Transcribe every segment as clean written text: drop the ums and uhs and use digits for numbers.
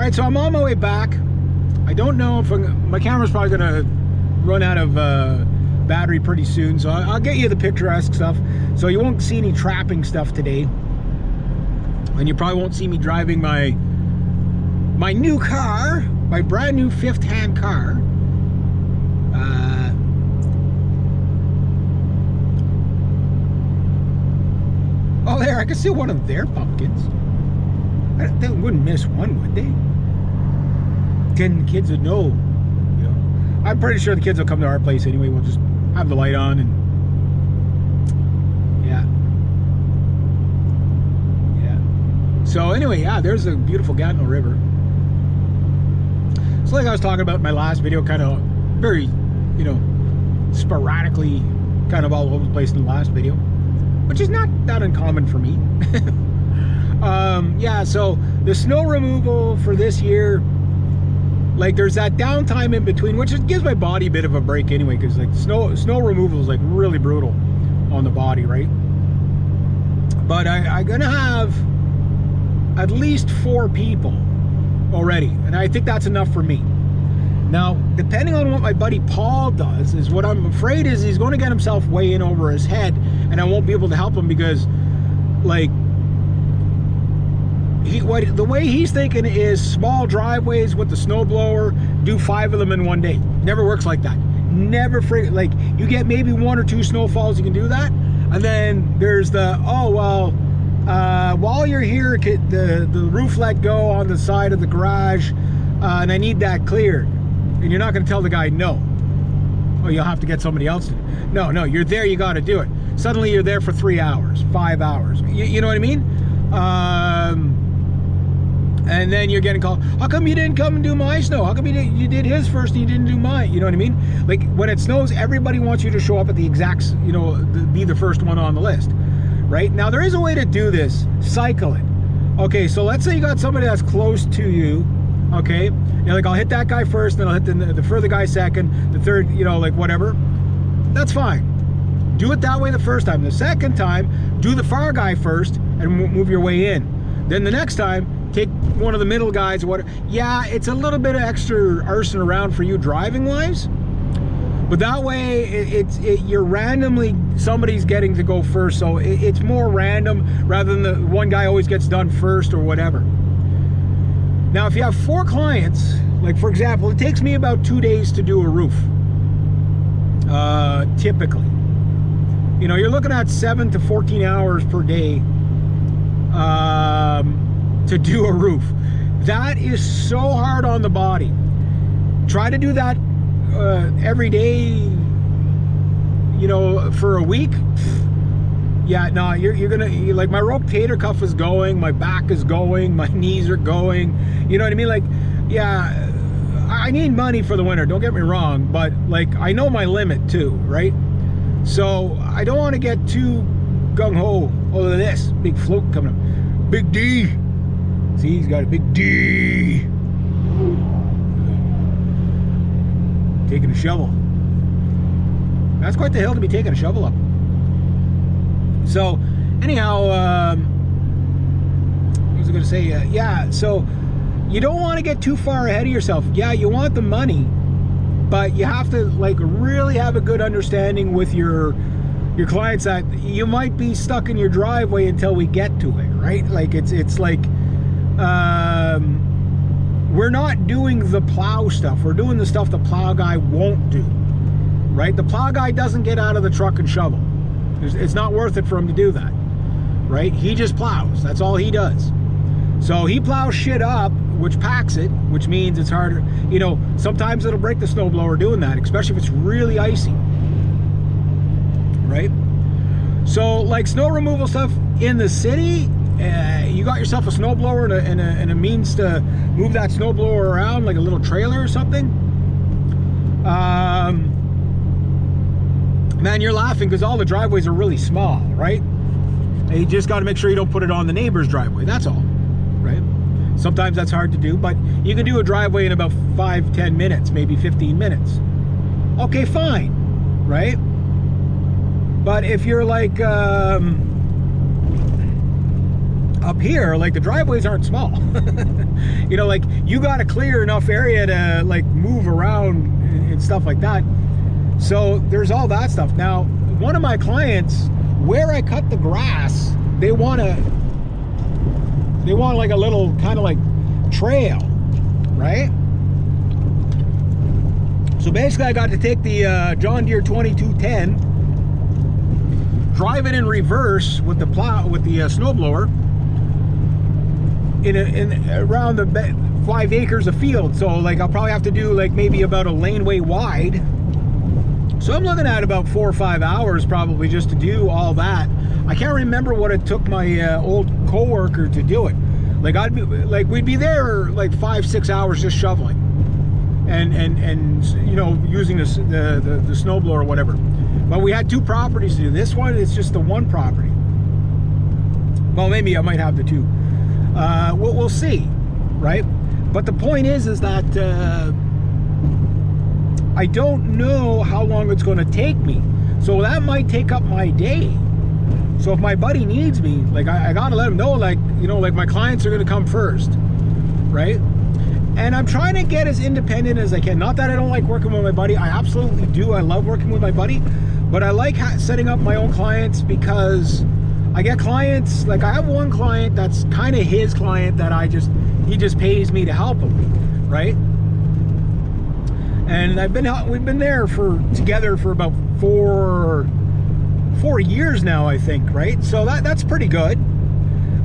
right, so I'm on my way back. I don't know if my camera's probably gonna run out of battery pretty soon, so I'll get you the picturesque stuff. So you won't see any trapping stuff today, and you probably won't see me driving my new car, my brand new 5th-hand car. Oh, there, I can see one of their pumpkins. They wouldn't miss one, would they? The kids would know, you know. I'm pretty sure the kids will come to our place anyway. We'll just have the light on and yeah. So anyway, yeah, there's a beautiful Gatineau River. So like I was talking about in my last video, kind of very, you know, sporadically, kind of all over the place in the last video, which is not that uncommon for me. Yeah, so the snow removal for this year, like there's that downtime in between, which gives my body a bit of a break anyway, because like snow removal is like really brutal on the body, right? But I'm gonna have at least 4 people already, and I think that's enough for me. Now, depending on what my buddy Paul does, is what I'm afraid is he's going to get himself way in over his head, and I won't be able to help him because, like, the way he's thinking is small driveways with the snowblower, do 5 of them in one day. Never works like that. Never, like, you get maybe 1 or 2 snowfalls, you can do that, and then there's the, oh, well, while you're here, the roof let go on the side of the garage, and I need that cleared. And you're not going to tell the guy no. Oh, you'll have to get somebody else to do it. No, you're there, you got to do it. Suddenly you're there for 3 hours, 5 hours. You know what I mean? And then you're getting called, how come you didn't come and do my snow? How come you did his first and you didn't do mine? You know what I mean? Like, when it snows, everybody wants you to show up at the exact, you know, be the first one on the list. Right? Now, there is a way to do this. Cycle it. Okay, so let's say you got somebody that's close to you. Okay, you're like, I'll hit that guy first, then I'll hit the further guy second, the third, you know, like whatever. That's fine. Do it that way the first time. The second time, do the far guy first and move your way in. Then the next time, take one of the middle guys or whatever. Yeah, it's a little bit of extra arson around for you driving wise, but that way you're randomly, somebody's getting to go first, so it's more random rather than the one guy always gets done first or whatever. Now, if you have 4 clients, like for example, it takes me about 2 days to do a roof, typically. You know, you're looking at 7 to 14 hours per day to do a roof. That is so hard on the body. Try to do that every day, you know, for a week. Yeah, no, you're gonna, like, my rotator cuff is going, my back is going, my knees are going, you know what I mean? Like, yeah, I need money for the winter, don't get me wrong, but like, I know my limit too, right? So I don't want to get too gung-ho. Oh, look at this big float coming up, big D. See, he's got a big D. Taking a shovel. That's quite the hill to be taking a shovel up. So anyhow, what was I going to say? Yeah, so you don't want to get too far ahead of yourself. Yeah, you want the money, but you have to like really have a good understanding with your clients that you might be stuck in your driveway until we get to it, right? Like it's like we're not doing the plow stuff. We're doing the stuff the plow guy won't do, right? The plow guy doesn't get out of the truck and shovel. It's not worth it for him to do that, right? He just plows. That's all he does. So he plows shit up, which packs it, which means it's harder. You know, sometimes it'll break the snowblower doing that, especially if it's really icy, right? So like snow removal stuff in the city, you got yourself a snowblower and a means to move that snowblower around, like a little trailer or something. Man, you're laughing because all the driveways are really small, right? And you just got to make sure you don't put it on the neighbor's driveway. That's all, right? Sometimes that's hard to do, but you can do a driveway in about 5-10 minutes, maybe 15 minutes. Okay, fine, right? But if you're like, up here, like the driveways aren't small. You know, like you got to clear enough area to like move around and stuff like that. So there's all that stuff. Now, one of my clients, where I cut the grass, they want like a little kind of like trail, right? So basically I got to take the John Deere 2210, drive it in reverse with the plow, with the snowblower, in around the 5 acres of field. So like I'll probably have to do like maybe about a laneway wide. So I'm looking at about 4 or 5 hours probably just to do all that. I can't remember what it took my old coworker to do it. Like we'd be there like 5-6 hours just shoveling, and you know, using the snowblower or whatever. But we had 2 properties to do. This one is just the 1 property. Well, maybe I might have the 2. We'll see, right? But the point is that I don't know how long it's going to take me, so that might take up my day. So if my buddy needs me, like I gotta let him know, like, you know, like my clients are gonna come first, right? And I'm trying to get as independent as I can. Not that I don't like working with my buddy, I absolutely do. I love working with my buddy, but I like setting up my own clients, because I get clients, like I have one client that's kind of his client that he just pays me to help him, right? And we've been there together for about 4 years now, I think, right? So that's pretty good.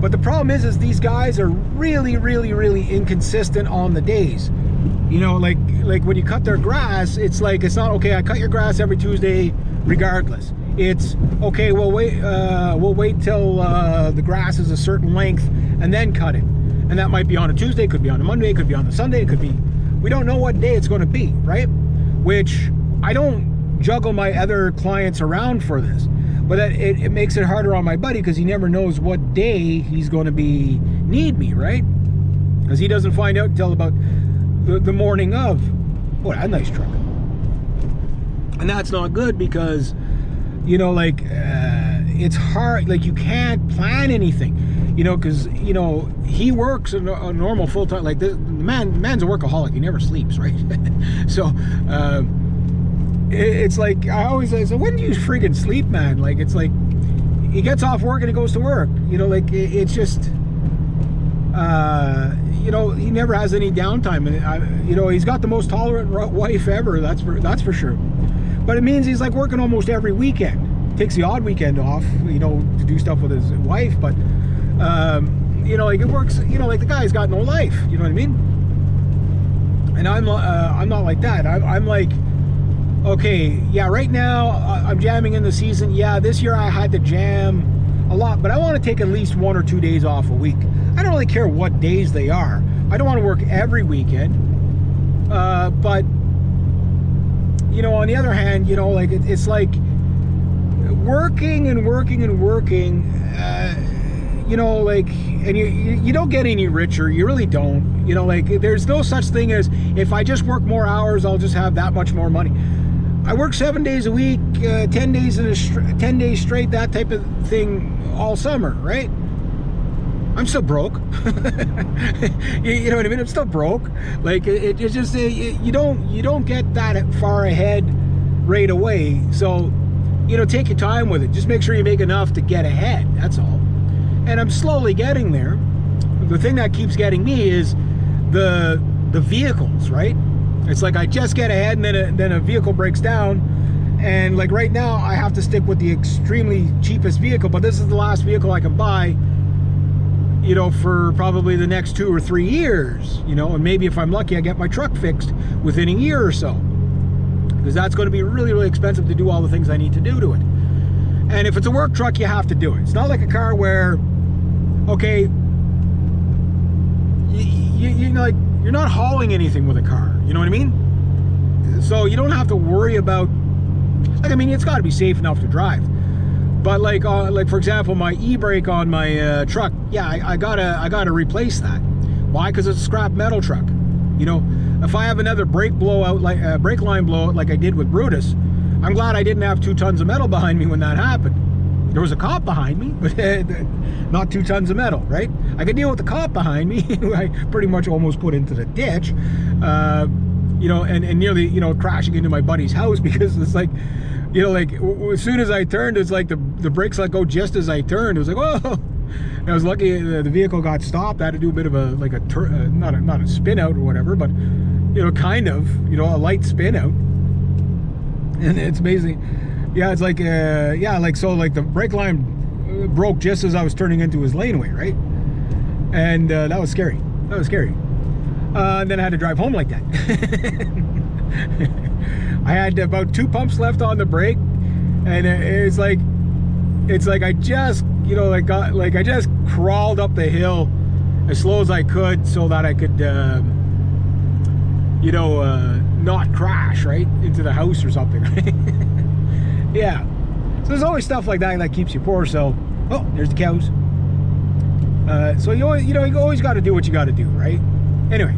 But the problem is these guys are really, really, really inconsistent on the days. You know, like when you cut their grass, it's like, it's not, okay, I cut your grass every Tuesday regardless. It's, okay, we'll wait till the grass is a certain length and then cut it. And that might be on a Tuesday, could be on a Monday, it could be on a Sunday, it could be, we don't know what day it's going to be, right? Which I don't juggle my other clients around for this. But it makes it harder on my buddy, because he never knows what day he's going to need me, right? Because he doesn't find out until about the morning of. Oh, that's a nice truck. And that's not good, because, you know, like, it's hard. Like, you can't plan anything, you know, because, you know, he works a normal full-time, like, this man's a workaholic. He never sleeps, right? So, it's like, I always say, so when do you freaking sleep, man? Like, it's like, he gets off work and he goes to work, you know, like, it's just, you know, he never has any downtime. And you know, he's got the most tolerant wife ever, that's for sure. But it means he's like working almost every weekend. Takes the odd weekend off, you know, to do stuff with his wife. But you know, like, it works, you know, like, the guy's got no life, you know what I mean? And I'm not like that. I'm like, okay, yeah, right now I'm jamming in the season. Yeah, this year I had to jam a lot, but I want to take at least 1 or 2 days off a week. I don't really care what days they are. I don't want to work every weekend. But, you know, on the other hand, you know, like, it's like working and working and working, you know, like, and you don't get any richer. You really don't. You know, like, there's no such thing as, if I just work more hours, I'll just have that much more money. I work 7 days a week, 10 days straight, that type of thing all summer, right? I'm still broke. You know what I mean? I'm still broke. Like, it's just, you don't get that far ahead right away. So, you know, take your time with it. Just make sure you make enough to get ahead. That's all. And I'm slowly getting there. The thing that keeps getting me is the vehicles, right? It's like, I just get ahead, and then a vehicle breaks down, and like right now I have to stick with the extremely cheapest vehicle, but this is the last vehicle I can buy, you know, for probably the next 2 or 3 years, you know, and maybe if I'm lucky I get my truck fixed within a year or so, because that's going to be really, really expensive to do all the things I need to do to it. And if it's a work truck, you have to do it. It's not like a car where, okay, you know, like, you're not hauling anything with a car, you know what I mean? So you don't have to worry about, like, I mean, it's got to be safe enough to drive. But like for example, my e-brake on my truck, yeah, I gotta replace that. Why? Because it's a scrap metal truck. You know, if I have another brake blowout, like brake line blowout, like I did with Brutus, I'm glad I didn't have 2 tons of metal behind me when that happened. There was a cop behind me, but not 2 tons of metal, right? I could deal with the cop behind me, who I pretty much almost put into the ditch, you know, and nearly, you know, crashing into my buddy's house, because it's like, you know, like as soon as I turned, it's like the brakes let go just as I turned. It was like, whoa! And I was lucky the vehicle got stopped. I had to do a bit of a, like not a spin out or whatever, but, you know, kind of, you know, a light spin out. And it's amazing. Yeah, it's like, yeah, like, so like the brake line broke just as I was turning into his laneway, right? And that was scary. That was scary. And then I had to drive home like that. I had about 2 pumps left on the brake, and it's like I just, you know, like I just crawled up the hill as slow as I could so that I could, you know, not crash right into the house or something. Right? Yeah. So there's always stuff like that keeps you poor. So, oh, there's the cows. So you always got to do what you got to do, right? Anyway.